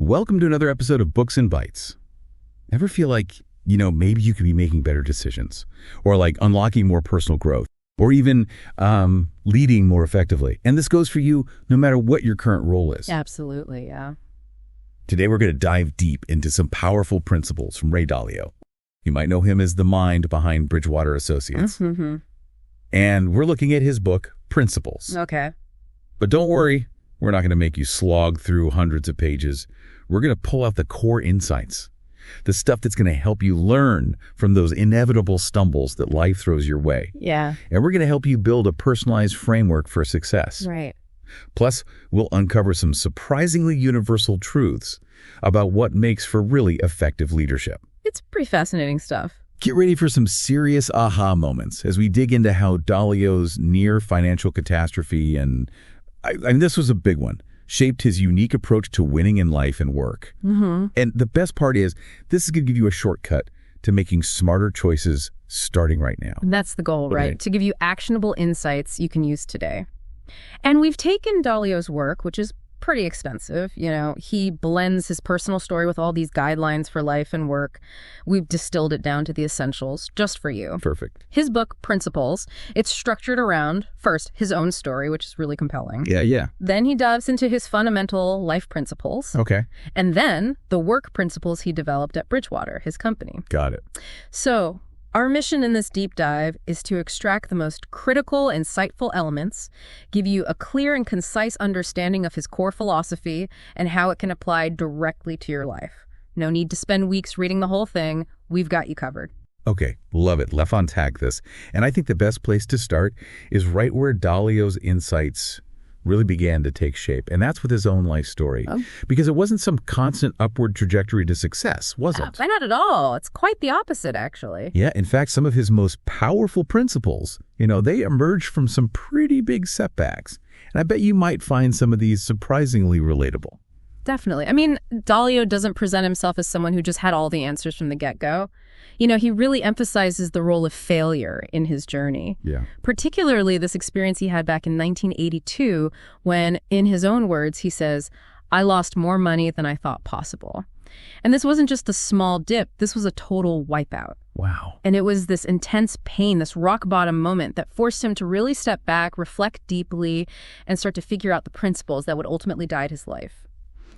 Welcome to another episode of Books and Bites. Ever feel like, maybe you could be making better decisions, or like unlocking more personal growth, or even leading more effectively? And this goes for you no matter what your current role is. Absolutely, yeah. Today we're going to dive deep into some powerful principles from Ray Dalio. You might know him as the mind behind Bridgewater Associates. Mm-hmm. And we're looking at his book, Principles. Okay. But don't worry, we're not going to make you slog through hundreds of pages. We're going to pull out the core insights, the stuff that's going to help you learn from those inevitable stumbles that life throws your way. Yeah. And we're going to help you build a personalized framework for success. Right. Plus, we'll uncover some surprisingly universal truths about what makes for really effective leadership. It's pretty fascinating stuff. Get ready for some serious aha moments as we dig into how Dalio's near financial catastrophe and this was a big one, shaped his unique approach to winning in life and work. Mm-hmm. And the best part is, this is going to give you a shortcut to making smarter choices starting right now. And that's the goal, right? To give you actionable insights you can use today. And we've taken Dalio's work, which is pretty extensive. He blends his personal story with all these guidelines for life and work. We've distilled it down to the essentials just for you. Perfect. His book, Principles, it's structured around, first, his own story, which is really compelling. Yeah. Then he dives into his fundamental life principles. Okay. And then the work principles he developed at Bridgewater, his company. Got it. So our mission in this deep dive is to extract the most critical, insightful elements, give you a clear and concise understanding of his core philosophy and how it can apply directly to your life. No need to spend weeks reading the whole thing. We've got you covered. Okay, love it. Left unpack this. And I think the best place to start is right where Dalio's insights really began to take shape. And that's with his own life story. Because it wasn't some constant upward trajectory to success, was it? Not at all. It's quite the opposite, actually. Yeah, in fact, some of his most powerful principles, they emerged from some pretty big setbacks. And I bet you might find some of these surprisingly relatable. Definitely. Dalio doesn't present himself as someone who just had all the answers from the get-go. He really emphasizes the role of failure in his journey. Yeah. Particularly this experience he had back in 1982 when, in his own words, he says, "I lost more money than I thought possible." And this wasn't just a small dip. This was a total wipeout. Wow. And it was this intense pain, this rock bottom moment that forced him to really step back, reflect deeply, and start to figure out the principles that would ultimately guide his life.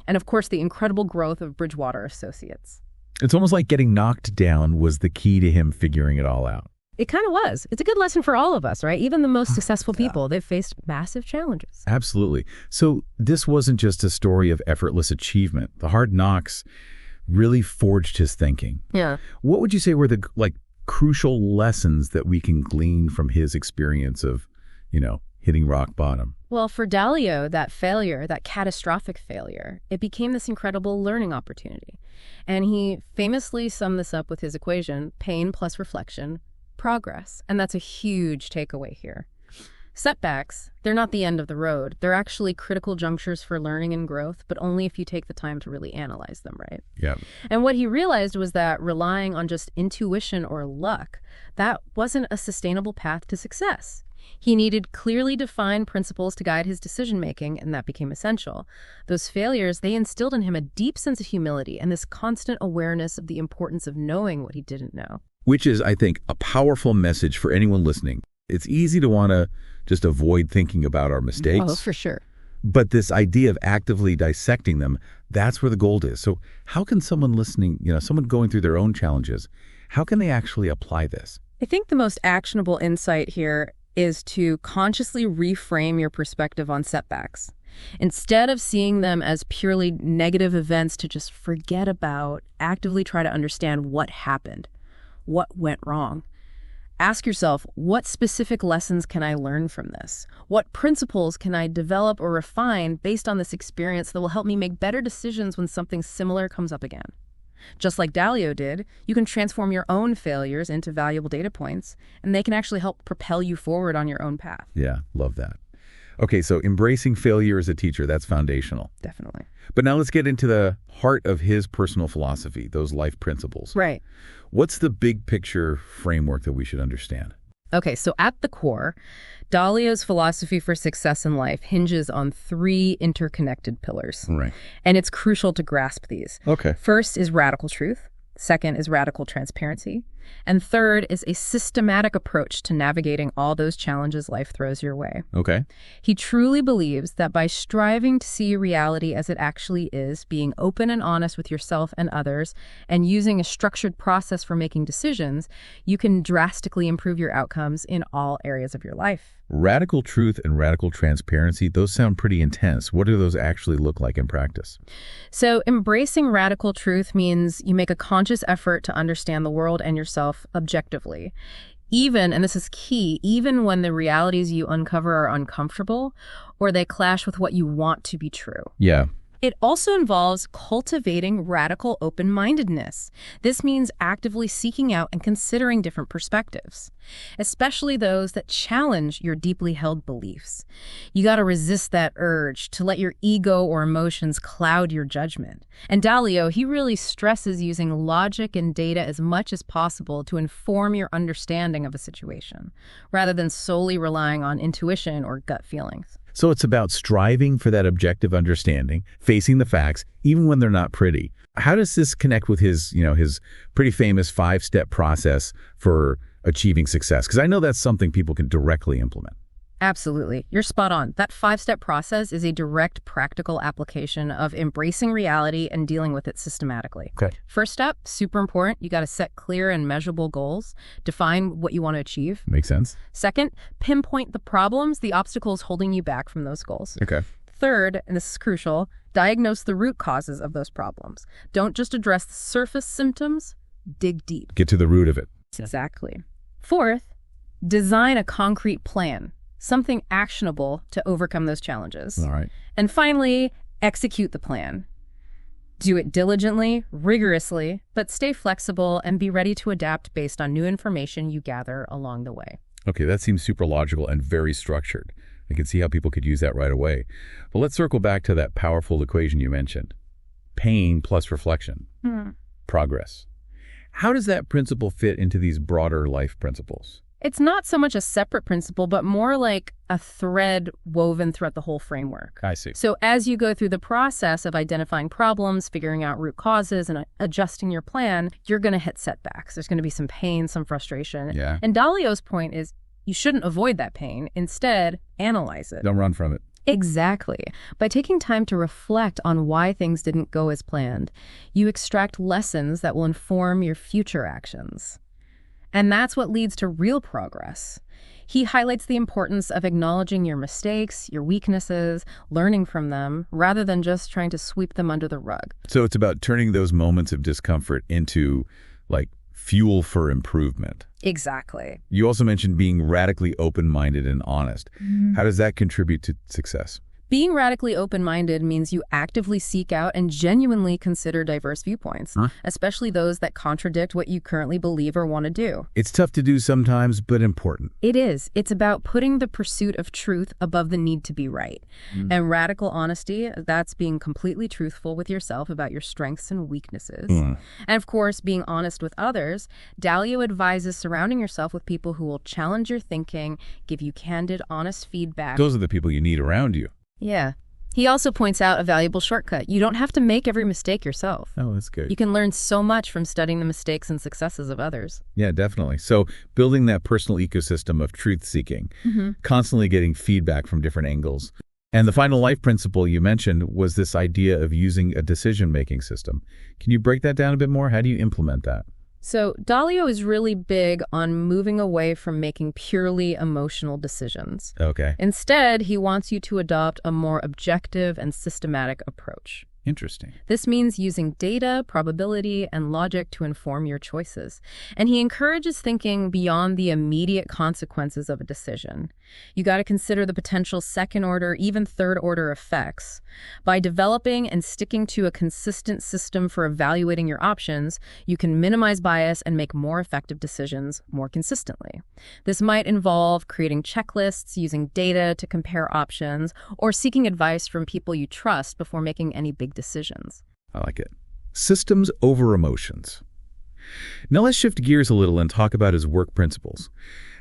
And of course, the incredible growth of Bridgewater Associates. It's almost like getting knocked down was the key to him figuring it all out. It kind of was. It's a good lesson for all of us, right? Even the most successful people, they've faced massive challenges. Absolutely. So this wasn't just a story of effortless achievement. The hard knocks really forged his thinking. Yeah. What would you say were the crucial lessons that we can glean from his experience of, hitting rock bottom? Well, for Dalio, that failure, that catastrophic failure, it became this incredible learning opportunity. And he famously summed this up with his equation, pain plus reflection, progress. And that's a huge takeaway here. Setbacks, they're not the end of the road. They're actually critical junctures for learning and growth, but only if you take the time to really analyze them, right? Yeah. And what he realized was that relying on just intuition or luck, that wasn't a sustainable path to success. He needed clearly defined principles to guide his decision-making, and that became essential. Those failures, they instilled in him a deep sense of humility and this constant awareness of the importance of knowing what he didn't know. Which is, I think, a powerful message for anyone listening. It's easy to want to just avoid thinking about our mistakes. Oh, for sure. But this idea of actively dissecting them, that's where the gold is. So how can someone listening, someone going through their own challenges, how can they actually apply this? I think the most actionable insight here is to consciously reframe your perspective on setbacks. Instead of seeing them as purely negative events to just forget about, actively try to understand what happened, what went wrong. Ask yourself, what specific lessons can I learn from this? What principles can I develop or refine based on this experience that will help me make better decisions when something similar comes up again? Just like Dalio did, you can transform your own failures into valuable data points, and they can actually help propel you forward on your own path. Yeah, love that. Okay, so embracing failure as a teacher, that's foundational. Definitely. But now let's get into the heart of his personal philosophy, those life principles. Right. What's the big picture framework that we should understand? Okay, so at the core, Dalio's philosophy for success in life hinges on three interconnected pillars. Right. And it's crucial to grasp these. Okay. First is radical truth. Second is radical transparency. And third is a systematic approach to navigating all those challenges life throws your way. Okay. He truly believes that by striving to see reality as it actually is, being open and honest with yourself and others, and using a structured process for making decisions, you can drastically improve your outcomes in all areas of your life. Radical truth and radical transparency, those sound pretty intense. What do those actually look like in practice? So embracing radical truth means you make a conscious effort to understand the world and yourself objectively. Even, and this is key, even when the realities you uncover are uncomfortable or they clash with what you want to be true. Yeah. It also involves cultivating radical open-mindedness. This means actively seeking out and considering different perspectives, especially those that challenge your deeply held beliefs. You got to resist that urge to let your ego or emotions cloud your judgment. And Dalio, he really stresses using logic and data as much as possible to inform your understanding of a situation, rather than solely relying on intuition or gut feelings. So it's about striving for that objective understanding, facing the facts, even when they're not pretty. How does this connect with his pretty famous 5-step process for achieving success? Because I know that's something people can directly implement. Absolutely. You're spot on. That 5-step process is a direct practical application of embracing reality and dealing with it systematically. Okay. First step, super important. You got to set clear and measurable goals. Define what you want to achieve. Makes sense. Second, pinpoint the problems, the obstacles holding you back from those goals. Okay. Third, and this is crucial, diagnose the root causes of those problems. Don't just address the surface symptoms, dig deep. Get to the root of it. Exactly. Fourth, design a concrete plan. Something actionable to overcome those challenges. All right. And finally, execute the plan. Do it diligently, rigorously, but stay flexible and be ready to adapt based on new information you gather along the way. Okay, that seems super logical and very structured. I can see how people could use that right away. But let's circle back to that powerful equation you mentioned. Pain plus reflection. Progress. How does that principle fit into these broader life principles? It's not so much a separate principle, but more like a thread woven throughout the whole framework. I see. So as you go through the process of identifying problems, figuring out root causes, and adjusting your plan, you're going to hit setbacks. There's going to be some pain, some frustration. Yeah. And Dalio's point is you shouldn't avoid that pain. Instead, analyze it. Don't run from it. Exactly. By taking time to reflect on why things didn't go as planned, you extract lessons that will inform your future actions. And that's what leads to real progress. He highlights the importance of acknowledging your mistakes, your weaknesses, learning from them, rather than just trying to sweep them under the rug. So it's about turning those moments of discomfort into, fuel for improvement. Exactly. You also mentioned being radically open-minded and honest. How does that contribute to success? Being radically open-minded means you actively seek out and genuinely consider diverse viewpoints, especially those that contradict what you currently believe or want to do. It's tough to do sometimes, but important. It is. It's about putting the pursuit of truth above the need to be right. And radical honesty, that's being completely truthful with yourself about your strengths and weaknesses. And of course, being honest with others. Dalio advises surrounding yourself with people who will challenge your thinking, give you candid, honest feedback. Those are the people you need around you. Yeah. He also points out a valuable shortcut. You don't have to make every mistake yourself. Oh, that's good. You can learn so much from studying the mistakes and successes of others. Yeah, definitely. So building that personal ecosystem of truth-seeking, constantly getting feedback from different angles. And the final life principle you mentioned was this idea of using a decision-making system. Can you break that down a bit more? How do you implement that? So Dalio is really big on moving away from making purely emotional decisions. Okay. Instead, he wants you to adopt a more objective and systematic approach. Interesting. This means using data, probability, and logic to inform your choices. And he encourages thinking beyond the immediate consequences of a decision. You got to consider the potential second-order, even third-order effects. By developing and sticking to a consistent system for evaluating your options, you can minimize bias and make more effective decisions more consistently. This might involve creating checklists, using data to compare options, or seeking advice from people you trust before making any big decisions. I like it. Systems over emotions. Now let's shift gears a little and talk about his work principles.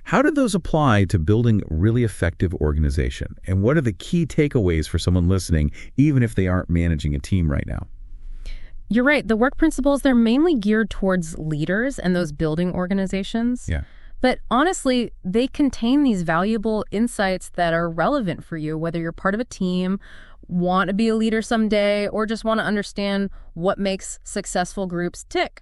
How do those apply to building really effective organization? And what are the key takeaways for someone listening, even if they aren't managing a team right now? You're right. The work principles, they're mainly geared towards leaders and those building organizations. Yeah. But honestly, they contain these valuable insights that are relevant for you, whether you're part of a team, want to be a leader someday, or just want to understand what makes successful groups tick.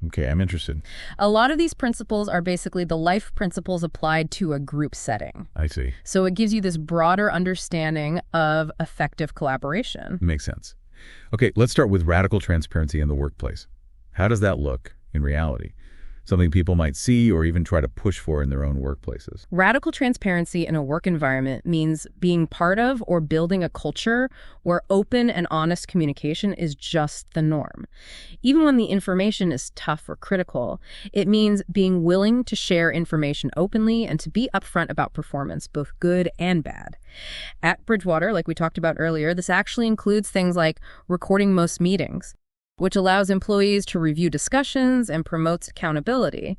Okay, I'm interested. A lot of these principles are basically the life principles applied to a group setting. I see. So it gives you this broader understanding of effective collaboration. Makes sense. Okay, let's start with radical transparency in the workplace. How does that look in reality? Something people might see or even try to push for in their own workplaces. Radical transparency in a work environment means being part of or building a culture where open and honest communication is just the norm. Even when the information is tough or critical, it means being willing to share information openly and to be upfront about performance, both good and bad. At Bridgewater, like we talked about earlier, this actually includes things like recording most meetings, which allows employees to review discussions and promotes accountability.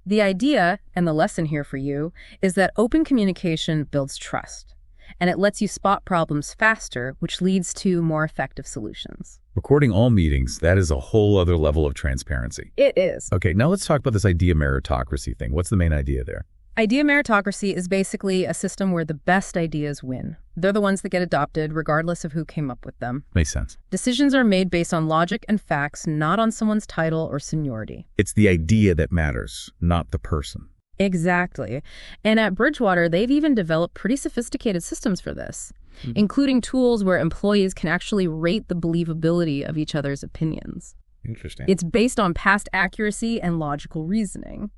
The idea, and the lesson here for you, is that open communication builds trust, and it lets you spot problems faster, which leads to more effective solutions. Recording all meetings, that is a whole other level of transparency. It is. Okay, now let's talk about this idea meritocracy thing. What's the main idea there? Idea meritocracy is basically a system where the best ideas win. They're the ones that get adopted regardless of who came up with them. Makes sense. Decisions are made based on logic and facts, not on someone's title or seniority. It's the idea that matters, not the person. Exactly. And at Bridgewater, they've even developed pretty sophisticated systems for this, including tools where employees can actually rate the believability of each other's opinions. Interesting. It's based on past accuracy and logical reasoning.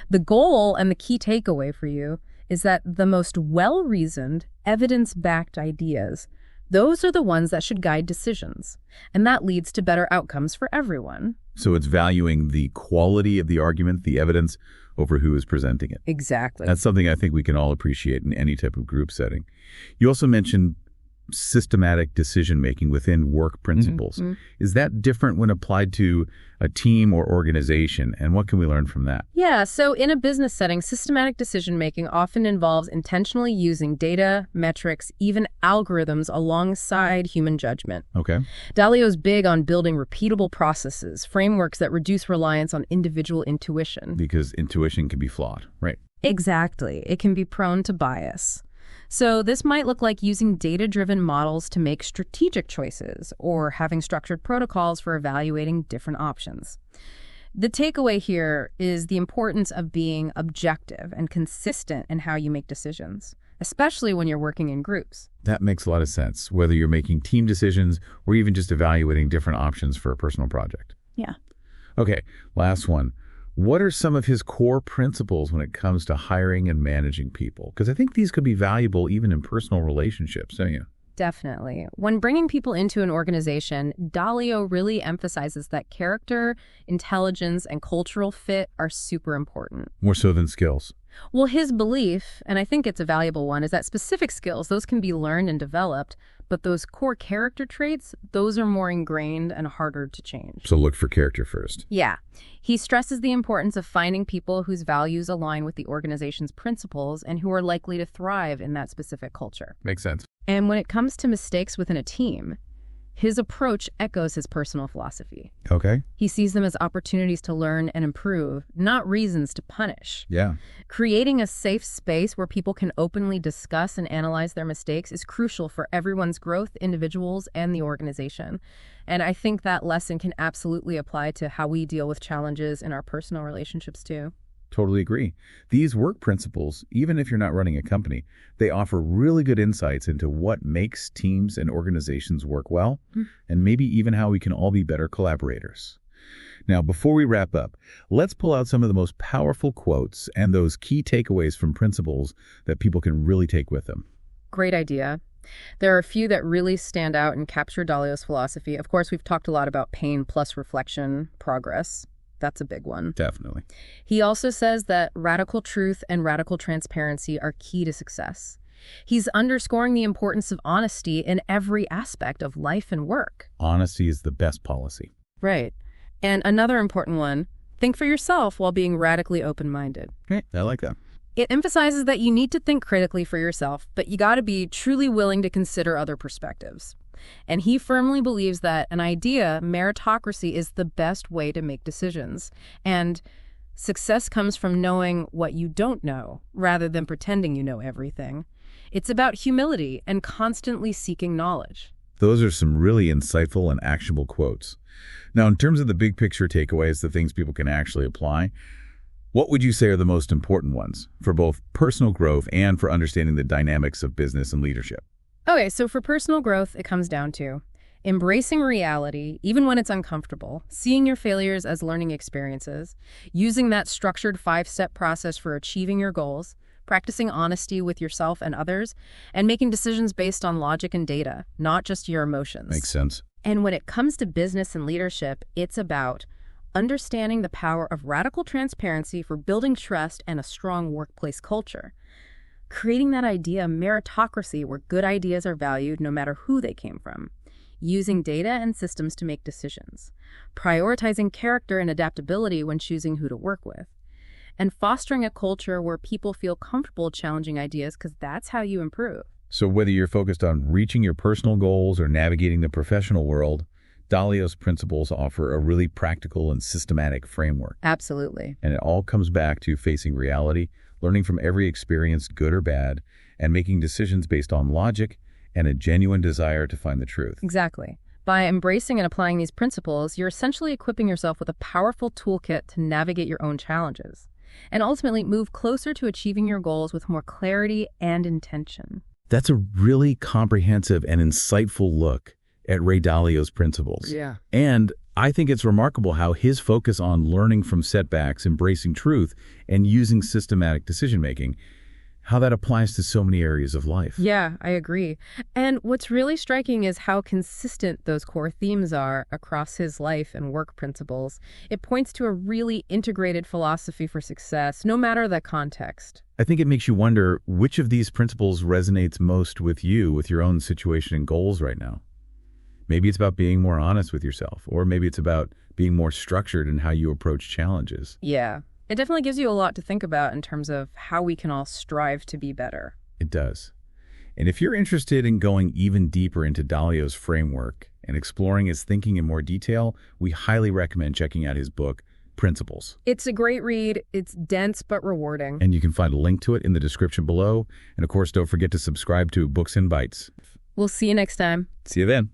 The goal and the key takeaway for you is that the most well-reasoned, evidence-backed ideas, those are the ones that should guide decisions. And that leads to better outcomes for everyone. So it's valuing the quality of the argument, the evidence, over who is presenting it. Exactly. That's something I think we can all appreciate in any type of group setting. You also mentioned systematic decision-making within work principles. Is that different when applied to a team or organization, and what can we learn from that? Yeah, so in a business setting, systematic decision-making often involves intentionally using data, metrics, even algorithms alongside human judgment. Okay. Dalio's big on building repeatable processes, frameworks that reduce reliance on individual intuition. Because intuition can be flawed, right? Exactly. It can be prone to bias. So this might look like using data-driven models to make strategic choices or having structured protocols for evaluating different options. The takeaway here is the importance of being objective and consistent in how you make decisions, especially when you're working in groups. That makes a lot of sense, whether you're making team decisions or even just evaluating different options for a personal project. Yeah. Okay, last one. What are some of his core principles when it comes to hiring and managing people? Because I think these could be valuable even in personal relationships, don't you? Definitely. When bringing people into an organization, Dalio really emphasizes that character, intelligence, and cultural fit are super important. More so than skills. Well, his belief, and I think it's a valuable one, is that specific skills, those can be learned and developed, but those core character traits, those are more ingrained and harder to change. So look for character first. Yeah. He stresses the importance of finding people whose values align with the organization's principles and who are likely to thrive in that specific culture. Makes sense. And when it comes to mistakes within a team, his approach echoes his personal philosophy. Okay. He sees them as opportunities to learn and improve, not reasons to punish. Yeah. Creating a safe space where people can openly discuss and analyze their mistakes is crucial for everyone's growth, individuals, and the organization. And I think that lesson can absolutely apply to how we deal with challenges in our personal relationships too. Totally agree. These work principles, even if you're not running a company, they offer really good insights into what makes teams and organizations work well, and maybe even how we can all be better collaborators. Now, before we wrap up, let's pull out some of the most powerful quotes and those key takeaways from principles that people can really take with them. Great idea. There are a few that really stand out and capture Dalio's philosophy. Of course, we've talked a lot about pain plus reflection, progress. That's a big one. Definitely. He also says that radical truth and radical transparency are key to success. He's underscoring the importance of honesty in every aspect of life and work. Honesty is the best policy. Right. And another important one, Think for yourself while being radically open-minded. Okay, I like that. It emphasizes that you need to think critically for yourself, but you got to be truly willing to consider other perspectives. And he firmly believes that an idea, meritocracy, is the best way to make decisions. And success comes from knowing what you don't know, rather than pretending you know everything. It's about humility and constantly seeking knowledge. Those are some really insightful and actionable quotes. Now, in terms of the big picture takeaways, the things people can actually apply, what would you say are the most important ones for both personal growth and for understanding the dynamics of business and leadership? Okay, so for personal growth, it comes down to embracing reality, even when it's uncomfortable, seeing your failures as learning experiences, using that structured 5-step process for achieving your goals, practicing honesty with yourself and others, and making decisions based on logic and data, not just your emotions. Makes sense. And when it comes to business and leadership, it's about understanding the power of radical transparency for building trust and a strong workplace culture. Creating that idea of meritocracy where good ideas are valued no matter who they came from. Using data and systems to make decisions. Prioritizing character and adaptability when choosing who to work with. And fostering a culture where people feel comfortable challenging ideas because that's how you improve. So whether you're focused on reaching your personal goals or navigating the professional world, Dalio's principles offer a really practical and systematic framework. Absolutely. And it all comes back to facing reality, learning from every experience, good or bad, and making decisions based on logic and a genuine desire to find the truth. Exactly. By embracing and applying these principles, you're essentially equipping yourself with a powerful toolkit to navigate your own challenges and ultimately move closer to achieving your goals with more clarity and intention. That's a really comprehensive and insightful look at Ray Dalio's principles. Yeah. And I think it's remarkable how his focus on learning from setbacks, embracing truth, and using systematic decision-making, how that applies to so many areas of life. Yeah, I agree. And what's really striking is how consistent those core themes are across his life and work principles. It points to a really integrated philosophy for success, no matter the context. I think it makes you wonder which of these principles resonates most with you, with your own situation and goals right now. Maybe it's about being more honest with yourself, or maybe it's about being more structured in how you approach challenges. Yeah, it definitely gives you a lot to think about in terms of how we can all strive to be better. It does. And if you're interested in going even deeper into Dalio's framework and exploring his thinking in more detail, we highly recommend checking out his book, Principles. It's a great read. It's dense but rewarding. And you can find a link to it in the description below. And of course, don't forget to subscribe to Books in Bites. We'll see you next time. See you then.